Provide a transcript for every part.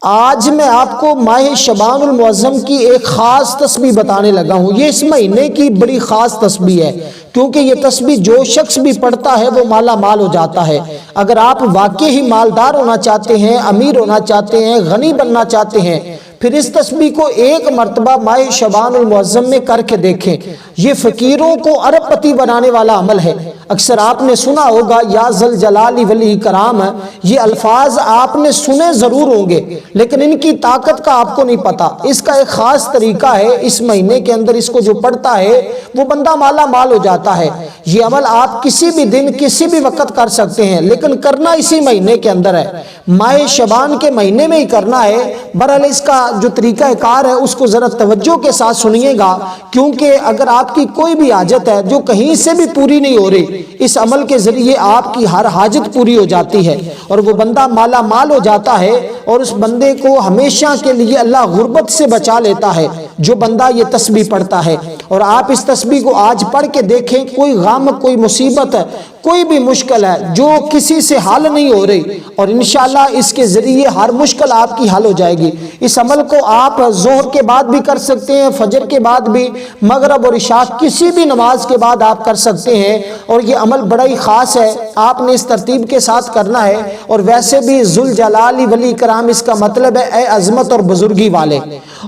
آج میں آپ کو ماہ شعبان المعظم کی ایک خاص تسبیح بتانے لگا ہوں۔ یہ اس مہینے کی بڑی خاص تسبیح ہے، کیونکہ یہ تسبیح جو شخص بھی پڑھتا ہے وہ مالا مال ہو جاتا ہے۔ اگر آپ واقعی ہی مالدار ہونا چاہتے ہیں، امیر ہونا چاہتے ہیں، غنی بننا چاہتے ہیں، پھر اس تسبیح کو ایک مرتبہ ماہ شعبان المعظم میں کر کے دیکھیں۔ یہ فقیروں کو ارب پتی بنانے والا عمل ہے۔ اکثر آپ نے سنا ہوگا یا ذل جلال والاکرام، یہ الفاظ آپ نے سنے ضرور ہوں گے، لیکن ان کی طاقت کا آپ کو نہیں پتا۔ اس کا ایک خاص طریقہ ہے، اس مہینے کے اندر اس کو جو پڑھتا ہے وہ بندہ مالا مال ہو جاتا ہے۔ یہ عمل آپ کسی بھی دن کسی بھی وقت کر سکتے ہیں، لیکن کرنا اسی مہینے کے اندر ہے، ماہ شعبان کے مہینے میں ہی کرنا ہے۔ بہرحال اس کا جو طریقہ کار ہے اس کو ذرا توجہ کے ساتھ سنیے گا، کیونکہ اگر آپ کی کوئی بھی حاجت ہے جو کہیں سے بھی پوری نہیں ہو رہی، اس عمل کے ذریعے آپ کی ہر حاجت پوری ہو جاتی ہے اور وہ بندہ مالا مال ہو جاتا ہے، اور اس بندے کو ہمیشہ کے لیے اللہ غربت سے بچا لیتا ہے جو بندہ یہ تسبیح پڑھتا ہے۔ اور آپ اس تسبیح کو آج پڑھ کے دیکھیں، کوئی غم، کوئی مصیبت، کوئی بھی مشکل ہے جو کسی سے حل نہیں ہو رہی، اور انشاءاللہ اس کے ذریعے ہر مشکل آپ کی حل ہو جائے گی۔ اس عمل کو آپ ظہر کے بعد بھی کر سکتے ہیں، فجر کے بعد بھی، مغرب اور عشاء کسی بھی نماز کے بعد آپ کر سکتے ہیں، اور یہ عمل بڑا ہی خاص ہے، آپ نے اس ترتیب کے ساتھ کرنا ہے۔ اور ویسے بھی ذل جلال والاکرام اس کا مطلب ہے اے عظمت اور بزرگی والے،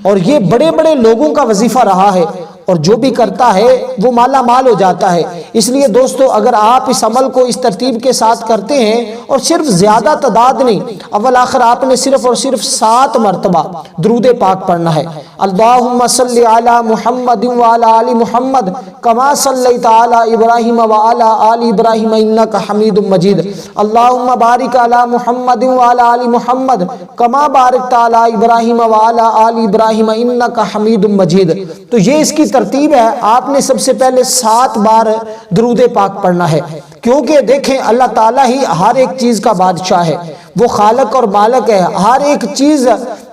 اور یہ بڑے بڑے لوگوں کا وظیفہ رہا ہے، اور جو بھی کرتا ہے وہ مالا مال ہو جاتا ہے۔ اس لیے دوستو، اگر آپ اس عمل کو اس ترتیب کے ساتھ کرتے ہیں، اور صرف زیادہ تعداد نہیں، اول آخر آپ نے صرف اور صرف 7 مرتبہ درود پاک پڑھنا ہے۔ اللہم صلی علی محمد وعلی آل محمد کما صلیت علی ابراہیم وعلی آل ابراہیم انک حمید مجید۔ اللہم بارک علی محمد وعلی آل محمد کما بارکت علی ابراہیم وعلی آل ابراہیم انک حمید مجید۔ تو یہ اس کی ترتیب ہے، آپ نے سب سے پہلے 7 بار درود پاک پڑھنا ہے، کیونکہ دیکھیں اللہ تعالیٰ ہی ہر ایک چیز کا بادشاہ ہے، وہ خالق اور مالک ہے، ہر ایک چیز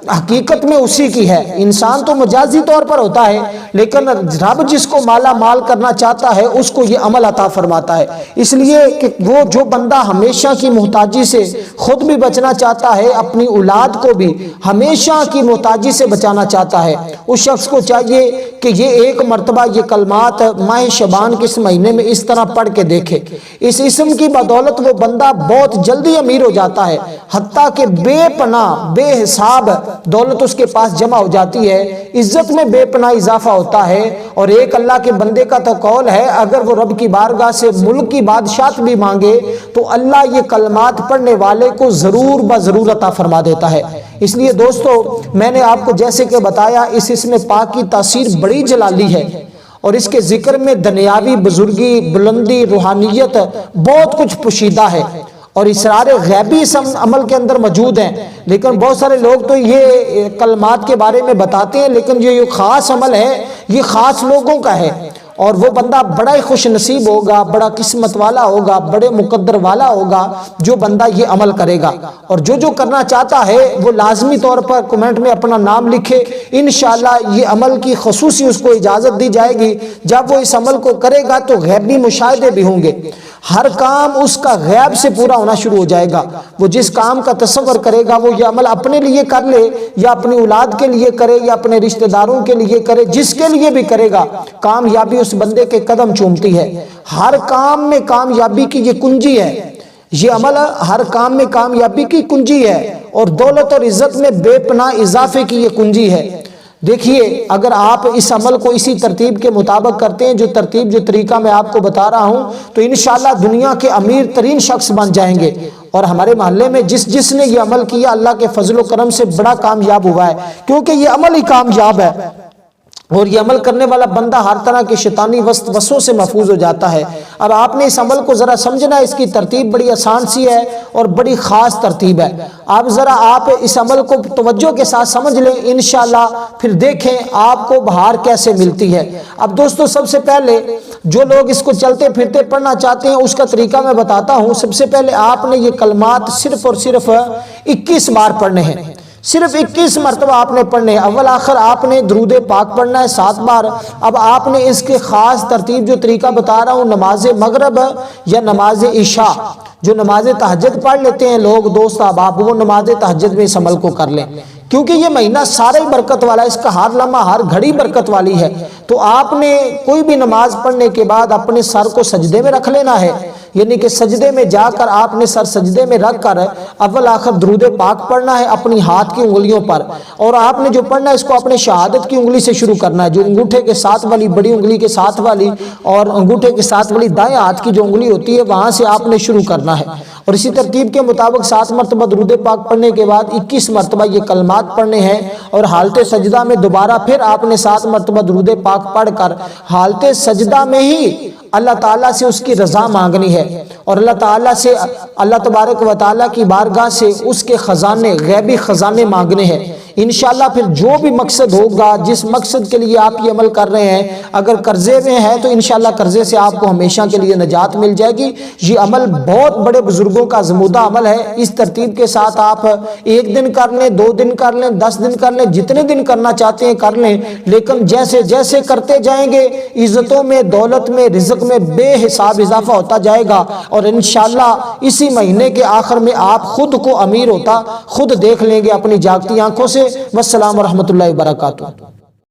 حقیقت میں اسی کی ہے۔ انسان تو مجازی طور پر ہوتا ہے، لیکن رب جس کو مالا مال کرنا چاہتا ہے اس کو یہ عمل عطا فرماتا ہے۔ اس لیے کہ وہ جو بندہ ہمیشہ کی محتاجی سے خود بھی بچنا چاہتا ہے، اپنی اولاد کو بھی ہمیشہ کی محتاجی سے بچانا چاہتا ہے، اس شخص کو چاہیے کہ یہ ایک مرتبہ یہ کلمات ماہ شعبان کے اس مہینے میں اس طرح پڑھ کے دیکھے۔ اس اسم کی بدولت وہ بندہ بہت جلدی امیر ہو جاتا ہے، حتیٰ کہ بے پناہ بے حساب دولت اس کے پاس جمع ہو جاتی ہے، عزت میں بے پناہ اضافہ ہوتا ہے۔ اور ایک اللہ کے بندے کا تو قول ہے، اگر وہ رب کی بارگاہ سے ملک کی بادشاہت بھی مانگے تو اللہ یہ کلمات پڑھنے والے کو ضرور بضرور عطا فرما دیتا ہے۔ اس لیے دوستو، میں نے آپ کو جیسے کہ بتایا، اس اسم پاک کی تاثیر بڑی جلالی ہے، اور اس کے ذکر میں دنیاوی بزرگی، بلندی، روحانیت، بہت کچھ پوشیدہ ہے، اور اسرار غیبی اس عمل کے اندر موجود ہیں۔ لیکن بہت سارے لوگ تو یہ کلمات کے بارے میں بتاتے ہیں، لیکن یہ خاص عمل ہے، یہ خاص لوگوں کا ہے، اور وہ بندہ بڑا ہی خوش نصیب ہوگا، بڑا قسمت والا ہوگا، بڑے مقدر والا ہوگا جو بندہ یہ عمل کرے گا۔ اور جو کرنا چاہتا ہے وہ لازمی طور پر کمنٹ میں اپنا نام لکھے، انشاءاللہ یہ عمل کی خصوصی اس کو اجازت دی جائے گی۔ جب وہ اس عمل کو کرے گا تو غیبی مشاہدے بھی ہوں گے، ہر کام اس کا غیب سے پورا ہونا شروع ہو جائے گا۔ وہ جس کام کا تصور کرے گا، وہ یہ عمل اپنے لیے کر لے یا اپنی اولاد کے لیے کرے یا اپنے رشتہ داروں کے لیے کرے، جس کے لیے بھی کرے گا، کامیابی اس بندے کے قدم چومتی ہے۔ ہر کام میں کامیابی کی یہ کنجی ہے، یہ عمل ہر کام میں کامیابی کی کنجی ہے، اور دولت اور عزت میں بے پناہ اضافے کی یہ کنجی ہے۔ دیکھیے، اگر آپ اس عمل کو اسی ترتیب کے مطابق کرتے ہیں، جو ترتیب جو طریقہ میں آپ کو بتا رہا ہوں، تو انشاءاللہ دنیا کے امیر ترین شخص بن جائیں گے۔ اور ہمارے محلے میں جس نے یہ عمل کیا، اللہ کے فضل و کرم سے بڑا کامیاب ہوا ہے، کیونکہ یہ عمل ہی کامیاب ہے، اور یہ عمل کرنے والا بندہ ہر طرح کے شیطانی وسوسوں سے محفوظ ہو جاتا ہے۔ اب آپ نے اس عمل کو ذرا سمجھنا ہے، اس کی ترتیب بڑی آسان سی ہے اور بڑی خاص ترتیب ہے۔ آپ اس عمل کو توجہ کے ساتھ سمجھ لیں، انشاءاللہ پھر دیکھیں آپ کو بہار کیسے ملتی ہے۔ اب دوستو، سب سے پہلے جو لوگ اس کو چلتے پھرتے پڑھنا چاہتے ہیں اس کا طریقہ میں بتاتا ہوں۔ سب سے پہلے آپ نے یہ کلمات صرف اور صرف 21 بار پڑھنے ہیں، صرف 21 مرتبہ آپ نے پڑھنے، اول آخر آپ نے درود پاک پڑھنا ہے 7 بار۔ اب آپ نے اس کے خاص ترتیب جو طریقہ بتا رہا ہوں، نماز مغرب یا نماز عشاء، جو نماز تہجد پڑھ لیتے ہیں لوگ دوست احباب، وہ نماز تہجد میں اس عمل کو کر لیں، کیونکہ یہ مہینہ سارا ہی برکت والا ہے، اس کا ہر لمحہ ہر گھڑی برکت والی ہے۔ تو آپ نے کوئی بھی نماز پڑھنے کے بعد اپنے سر کو سجدے میں رکھ لینا ہے، یعنی کہ سجدے میں جا کر آپ نے سر سجدے میں رکھ کر اول آخر درود پاک پڑھنا ہے اپنی ہاتھ کی انگلیوں پر، اور آپ نے جو پڑھنا ہے اس کو اپنے شہادت کی انگلی سے شروع کرنا ہے، جو انگوٹھے کے ساتھ والی، بڑی انگلی کے ساتھ والی اور انگوٹھے کے ساتھ والی دائیں ہاتھ کی جو انگلی ہوتی ہے وہاں سے آپ نے شروع کرنا ہے، اور اسی ترتیب کے مطابق 7 مرتبہ درود پاک پڑھنے کے بعد 21 مرتبہ یہ کلمات پڑھنے ہیں، اور حالت سجدہ میں دوبارہ پھر آپ نے 7 مرتبہ درود پاک پڑھ کر حالت سجدہ میں ہی اللہ تعالیٰ سے اس کی رضا مانگنی ہے، اور اللہ تعالیٰ سے، اللہ تبارک و تعالیٰ کی بارگاہ سے اس کے خزانے، غیبی خزانے مانگنے ہیں۔ انشاءاللہ پھر جو بھی مقصد ہوگا، جس مقصد کے لیے آپ یہ عمل کر رہے ہیں، اگر قرضے میں ہے تو انشاءاللہ قرضے سے آپ کو ہمیشہ کے لیے نجات مل جائے گی۔ یہ عمل بہت بڑے بزرگوں کا آزمودہ عمل ہے، اس ترتیب کے ساتھ آپ 1 دن کر لیں، 2 دن کر لیں، 10 دن کر لیں، جتنے دن کرنا چاہتے ہیں کر لیں، لیکن جیسے جیسے کرتے جائیں گے عزتوں میں، دولت میں، رزق میں بے حساب اضافہ ہوتا جائے گا، اور انشاءاللہ اسی مہینے کے آخر میں آپ خود کو امیر ہوتا خود دیکھ لیں گے اپنی جاگتی آنکھوں سے۔ والسلام ورحمۃ اللہ وبرکاتہ۔